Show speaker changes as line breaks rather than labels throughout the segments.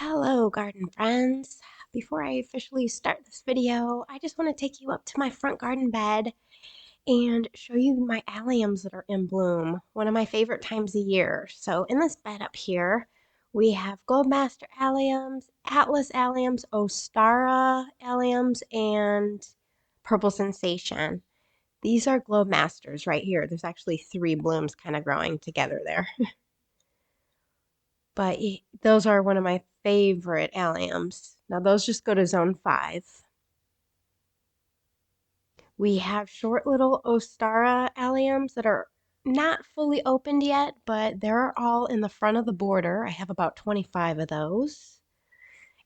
Hello, garden friends. Before I officially start this video, I just want to take you up to my front garden bed and show you my alliums that are in bloom, one of my favorite times of year. So in this bed up here, we have Globemaster Alliums, Atlas Alliums, Ostara Alliums, and Purple Sensation. These are Globemasters right here. There's actually three blooms kind of growing together there. But those are one of my favorite alliums. Now those just go to zone 5. We have short little Ostara alliums that are not fully opened yet, but they're all in the front of the border. I have about 25 of those.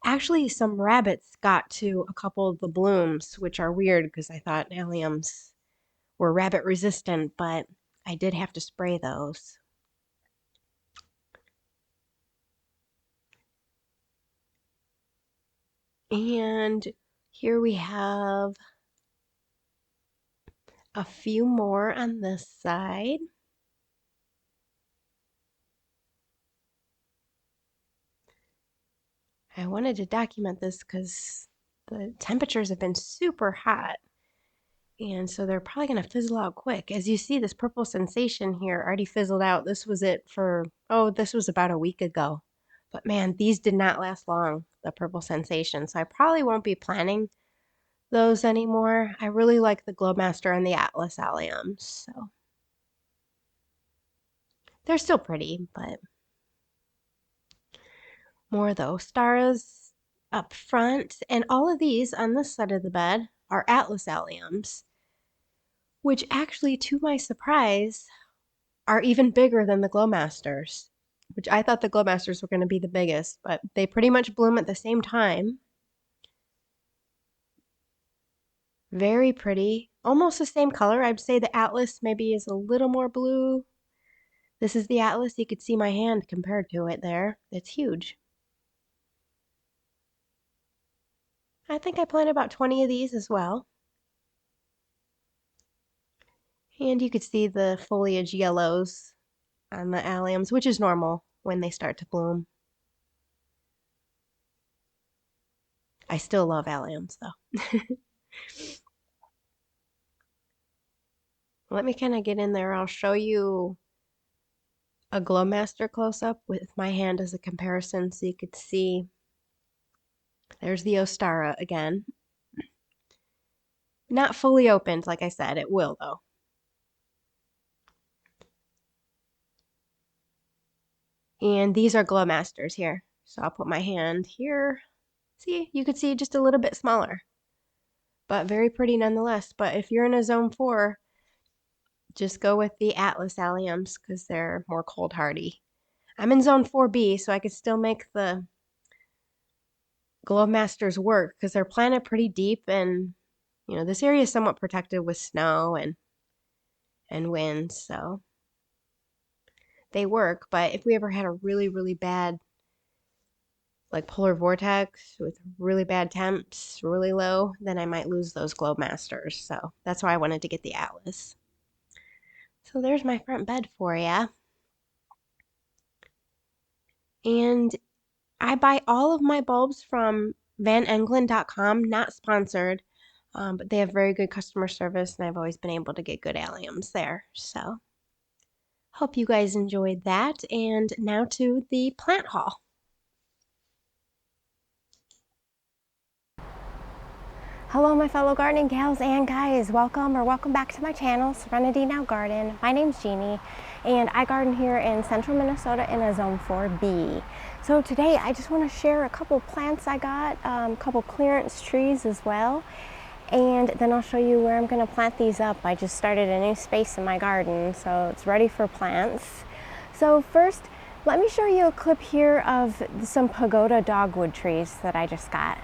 Actually, some rabbits got to a couple of the blooms, which are weird because I thought alliums were rabbit resistant, but I did have to spray those. And here we have a few more on this side. I wanted to document this because the temperatures have been super hot. And so they're probably going to fizzle out quick. As you see, this purple sensation here already fizzled out. This was it for, this was about a week ago. But man, these did not last long, the purple sensation. So I probably won't be planting those anymore. I really like the Globemaster and the Atlas Allium. So they're still pretty, but more though. Stars up front, and all of these on this side of the bed are Atlas Alliums, which actually, to my surprise, are even bigger than the Glowmasters, which I thought the Glowmasters were going to be the biggest, but they pretty much bloom at the same time. Very pretty. Almost the same color. I'd say the Atlas maybe is a little more blue. This is the Atlas. You could see my hand compared to it there. It's huge. I think I planted about 20 of these as well. And you could see the foliage yellows on the alliums, which is normal when they start to bloom. I still love alliums though. Let me kind of get in there. I'll show you a Glowmaster close-up with my hand as a comparison so you could see. There's the Ostara again. Not fully opened, like I said. It will, though. And these are Glowmasters here. So I'll put my hand here. See, you could see just a little bit smaller, but very pretty nonetheless. But if you're in a zone 4, just go with the Atlas Alliums because they're more cold hardy. I'm in zone 4B, so I could still make the Globemasters work because they're planted pretty deep, and this area is somewhat protected with snow and wind, so they work. But if we ever had a really, really bad like polar vortex with really bad temps, really low, then I might lose those Globemasters. So that's why I wanted to get the Atlas. So there's my front bed for ya. And I buy all of my bulbs from vanenglen.com, not sponsored, but they have very good customer service, and I've always been able to get good alliums there. So hope you guys enjoyed that. And now to the plant haul.
Hello my fellow gardening gals and guys, welcome back to my channel, Serenity Now Garden. My name's Jeannie and I garden here in central Minnesota in a zone 4B. So today I just want to share a couple plants I got, a couple clearance trees as well, and then I'll show you where I'm going to plant these up. I just started a new space in my garden, so it's ready for plants. So first, let me show you a clip here of some pagoda dogwood trees that I just got.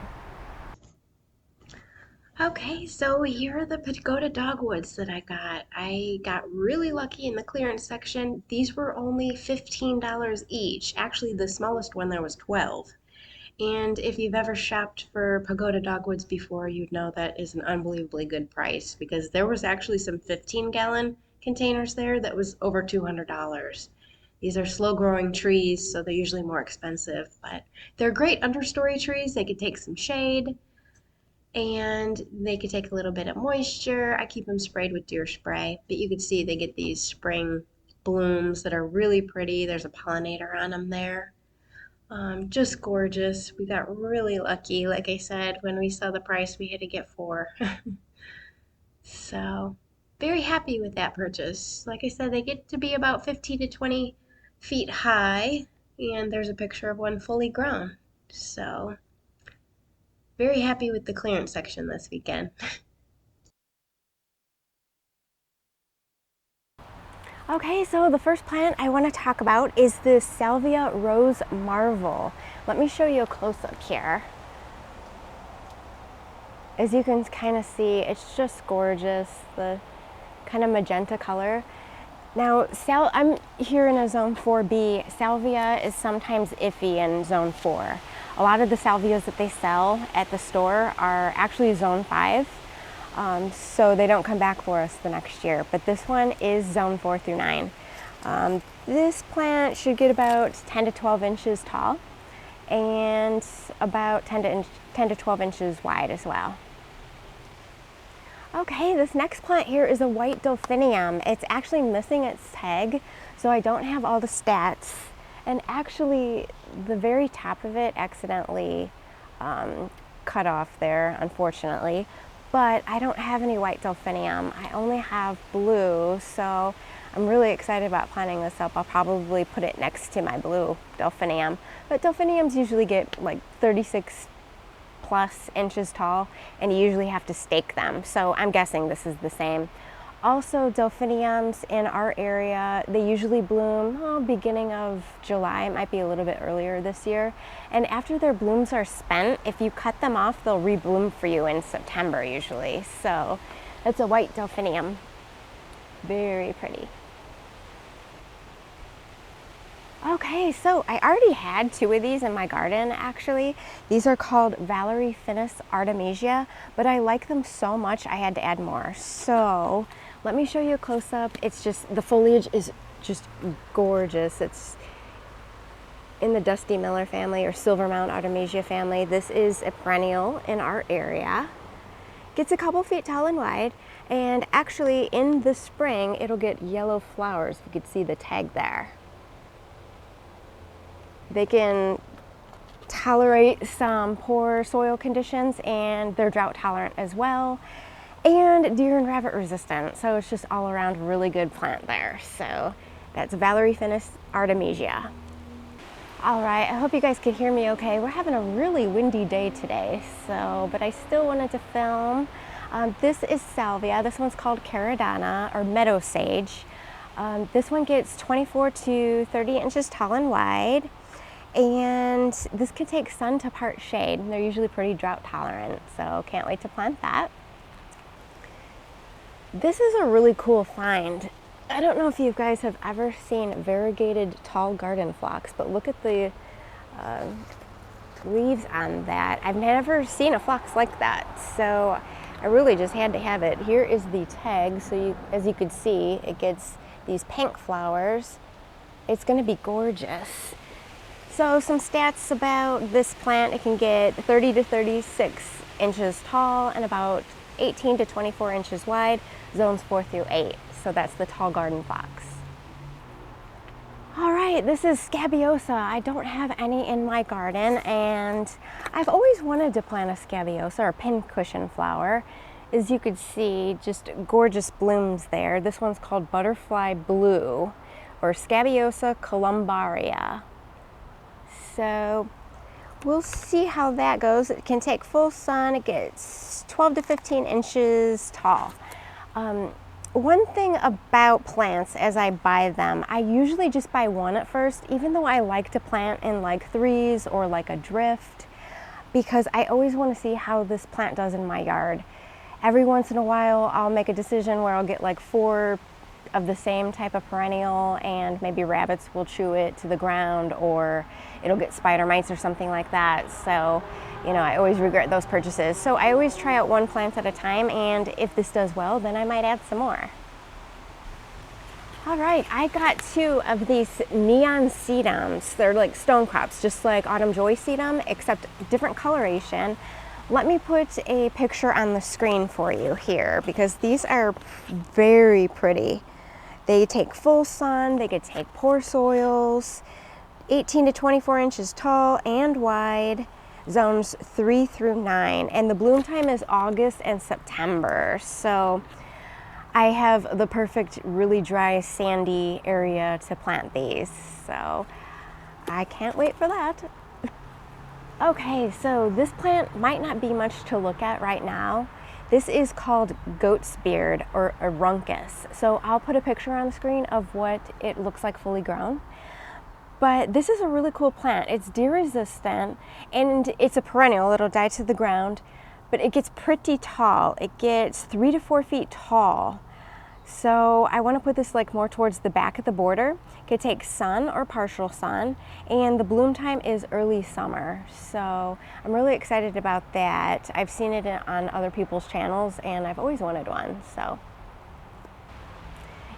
Okay, so here are the pagoda dogwoods that I got. I got really lucky in the clearance section. These were only $15 each. Actually, the smallest one there was 12. And if you've ever shopped for pagoda dogwoods before, you'd know that is an unbelievably good price because there was actually some 15-gallon containers there that was over $200. These are slow growing trees, so they're usually more expensive, but they're great understory trees. They could take some shade and they could take a little bit of moisture. I keep them sprayed with deer spray, but you can see they get these spring blooms that are really pretty. There's a pollinator on them there. Just gorgeous. We got really lucky. Like I said, when we saw the price, we had to get four. So, very happy with that purchase. Like I said, they get to be about 15 to 20 feet high, and there's a picture of one fully grown. So, very happy with the clearance section this weekend.
Okay, so the first plant I want to talk about is the Salvia Rose Marvel. Let me show you a close-up here. As you can kind of see, it's just gorgeous, the kind of magenta color. Now, I'm here in a zone 4B. Salvia is sometimes iffy in zone 4. A lot of the salvias that they sell at the store are actually zone 5, so they don't come back for us the next year. But this one is zone 4 through 9. This plant should get about 10 to 12 inches tall and about 10 to 12 inches wide as well. Okay, this next plant here is a white delphinium. It's actually missing its tag, so I don't have all the stats. And actually, the very top of it accidentally cut off there, unfortunately. But I don't have any white delphinium. I only have blue, so I'm really excited about planting this up. I'll probably put it next to my blue delphinium. But delphiniums usually get like 36 plus inches tall, and you usually have to stake them. So I'm guessing this is the same. Also, delphiniums in our area, they usually bloom beginning of July. It might be a little bit earlier this year. And after their blooms are spent, if you cut them off, they'll rebloom for you in September usually. So it's a white delphinium. Very pretty. Okay, so I already had 2 of these in my garden actually. These are called Valerie Finis Artemisia, but I like them so much I had to add more. So let me show you a close-up. It's just, the foliage is just gorgeous. It's in the Dusty Miller family or Silvermount Artemisia family. This is a perennial in our area. Gets a couple feet tall and wide, and actually in the spring it'll get yellow flowers. You could see the tag there. They can tolerate some poor soil conditions, and they're drought tolerant as well, and deer and rabbit resistant. So it's just all around really good plant there. So that's Valerie Finis Artemisia. All right, I hope you guys can hear me okay. We're having a really windy day today, but I still wanted to film. This is salvia. This one's called caradonna or meadow sage. This one gets 24 to 30 inches tall and wide. And this can take sun to part shade. They're usually pretty drought tolerant, so can't wait to plant that. This is a really cool find. I don't know if you guys have ever seen variegated tall garden phlox, but look at the leaves on that. I've never seen a phlox like that, so I really just had to have it. Here is the tag, so as you could see, it gets these pink flowers. It's gonna be gorgeous. So some stats about this plant: it can get 30 to 36 inches tall and about 18 to 24 inches wide, zones 4 through 8. So that's the tall garden phlox. All right, this is Scabiosa. I don't have any in my garden, and I've always wanted to plant a Scabiosa or pincushion flower. As you could see, just gorgeous blooms there. This one's called Butterfly Blue or Scabiosa columbaria. So we'll see how that goes. It can take full sun. It gets 12 to 15 inches tall. One thing about plants, as I buy them, I usually just buy one at first, even though I like to plant in like threes or like a drift, because I always want to see how this plant does in my yard. Every once in a while, I'll make a decision where I'll get like 4 of the same type of perennial, and maybe rabbits will chew it to the ground, or it'll get spider mites or something like that. So, you know, I always regret those purchases. So I always try out one plant at a time, and if this does well, then I might add some more. All right, I got 2 of these neon sedums. They're like stone crops, just like autumn joy sedum, except different coloration. Let me put a picture on the screen for you here because these are very pretty. They take full sun, they could take poor soils, 18 to 24 inches tall and wide, zones 3 through 9, and the bloom time is August and September. So I have the perfect, really dry, sandy area to plant these. So I can't wait for that. Okay, so this plant might not be much to look at right now. This is called goat's beard or aruncus. So I'll put a picture on the screen of what it looks like fully grown. But this is a really cool plant. It's deer resistant and it's a perennial. It'll die to the ground, but it gets pretty tall. It gets 3 to 4 feet tall. So I want to put this like more towards the back of the border. It could take sun or partial sun, and the bloom time is early summer. So I'm really excited about that. I've seen it on other people's channels and I've always wanted one. So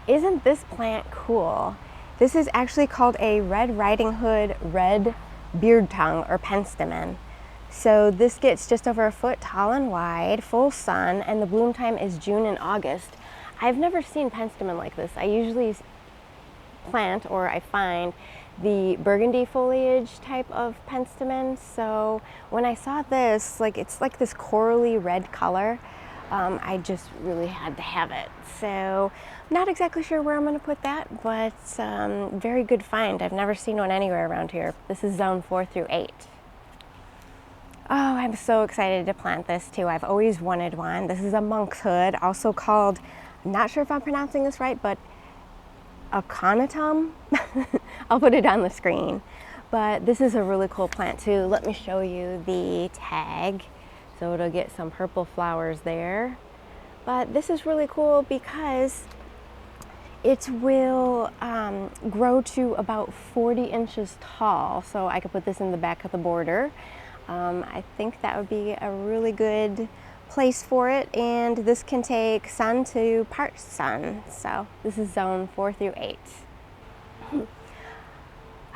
isn't this plant cool? This is actually called a red riding hood red beardtongue or penstemon. So this gets just over a foot tall and wide, full sun, and the bloom time is June and August. I've never seen penstemon like this. I usually plant or I find the burgundy foliage type of penstemon. So when I saw this, like it's like this corally red color, I just really had to have it. So I'm not exactly sure where I'm going to put that, but very good find. I've never seen one anywhere around here. This is zone 4 through 8. Oh, I'm so excited to plant this too. I've always wanted one. This is a monkshood, also called, I'm not sure if I'm pronouncing this right, but aconitum. I'll put it on the screen. But this is a really cool plant too. Let me show you the tag. So it'll get some purple flowers there. But this is really cool because it will grow to about 40 inches tall. So I could put this in the back of the border. I think that would be a really good place for it, and this can take sun to part sun. So this is zone 4 through 8.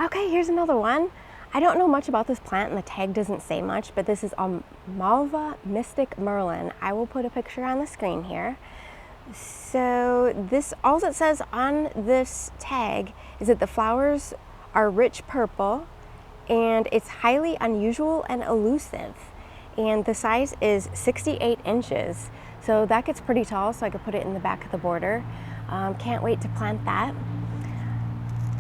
Okay, here's another one. I don't know much about this plant and the tag doesn't say much, but this is a Malva Mystic Merlin. I will put a picture on the screen here. So this, all it says on this tag is that the flowers are rich purple and it's highly unusual and elusive. And the size is 68 inches. So that gets pretty tall, so I could put it in the back of the border. Can't wait to plant that.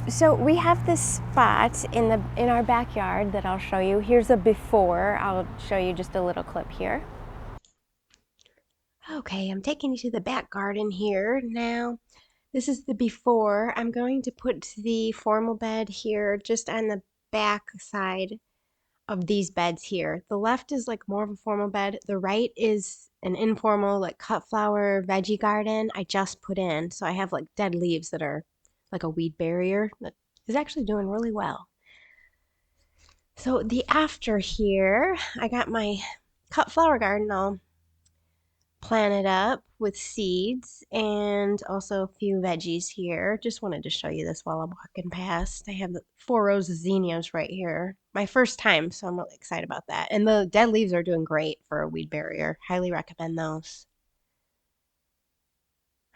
So we have this spot in our backyard that I'll show you. Here's a before. I'll show you just a little clip here.
Okay, I'm taking you to the back garden here now. This is the before. I'm going to put the formal bed here just on the back side of these beds here. The left is like more of a formal bed. The right is an informal like cut flower veggie garden I just put in. So I have like dead leaves that are like a weed barrier that is actually doing really well. So the after here, I got my cut flower garden all planted up with seeds and also a few veggies here. Just wanted to show you this while I'm walking past. I have 4 rows of zinnias right here. My first time, so I'm really excited about that. And the dead leaves are doing great for a weed barrier. Highly recommend those.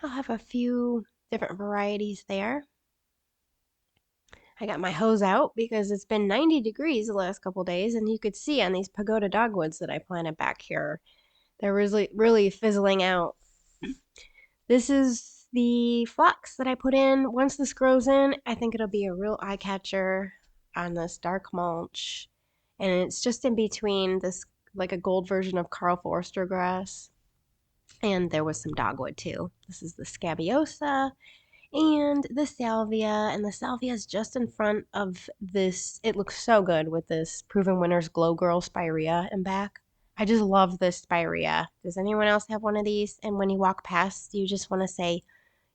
I'll have a few different varieties there. I got my hose out because it's been 90 degrees the last couple days, and you could see on these pagoda dogwoods that I planted back here, they're really fizzling out. This is the phlox that I put in. Once this grows in, I think it'll be a real eye catcher on this dark mulch. And it's just in between this, like a gold version of Karl Forester grass. And there was some dogwood too. This is the Scabiosa and the salvia. And the salvia is just in front of this. It looks so good with this proven Winners Glow Girl Spirea in back. I just love this spirea. Does anyone else have one of these? And when you walk past, you just want to say,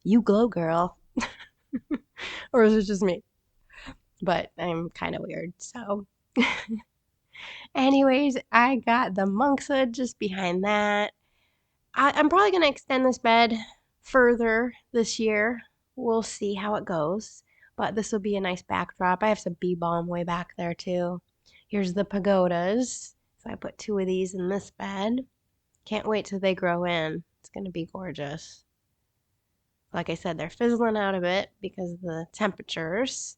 "You glow, girl." Or is it just me? But I'm kind of weird. So, anyways, I got the monkshood just behind that. I'm probably going to extend this bed further this year. we'll see how it goes. But this will be a nice backdrop. I have some bee balm way back there too. Here's the pagodas. So I put 2 of these in this bed. Can't wait till they grow in. It's going to be gorgeous. Like I said, they're fizzling out a bit because of the temperatures.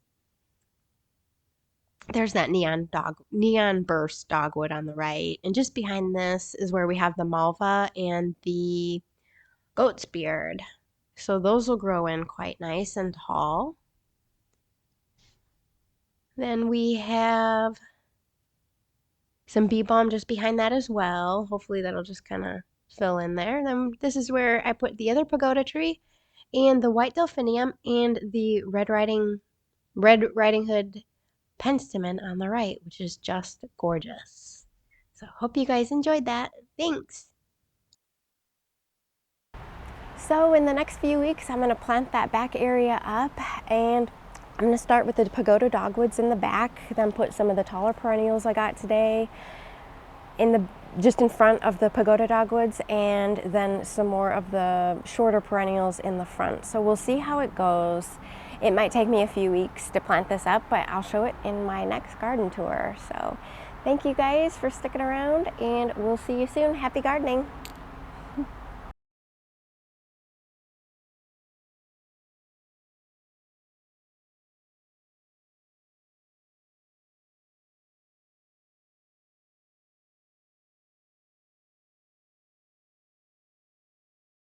There's that neon burst dogwood on the right. And just behind this is where we have the Malva and the goat's beard. So those will grow in quite nice and tall. Then we have some bee balm just behind that as well. Hopefully that'll just kind of fill in there. Then this is where I put the other pagoda tree and the white delphinium and the Riding Hood Penstemon on the right, which is just gorgeous. So hope you guys enjoyed that. Thanks.
So in the next few weeks, I'm going to plant that back area up, and I'm going to start with the pagoda dogwoods in the back, then put some of the taller perennials I got today just in front of the pagoda dogwoods, and then some more of the shorter perennials in the front. So we'll see how it goes. It might take me a few weeks to plant this up, but I'll show it in my next garden tour. So thank you guys for sticking around, and we'll see you soon. Happy gardening.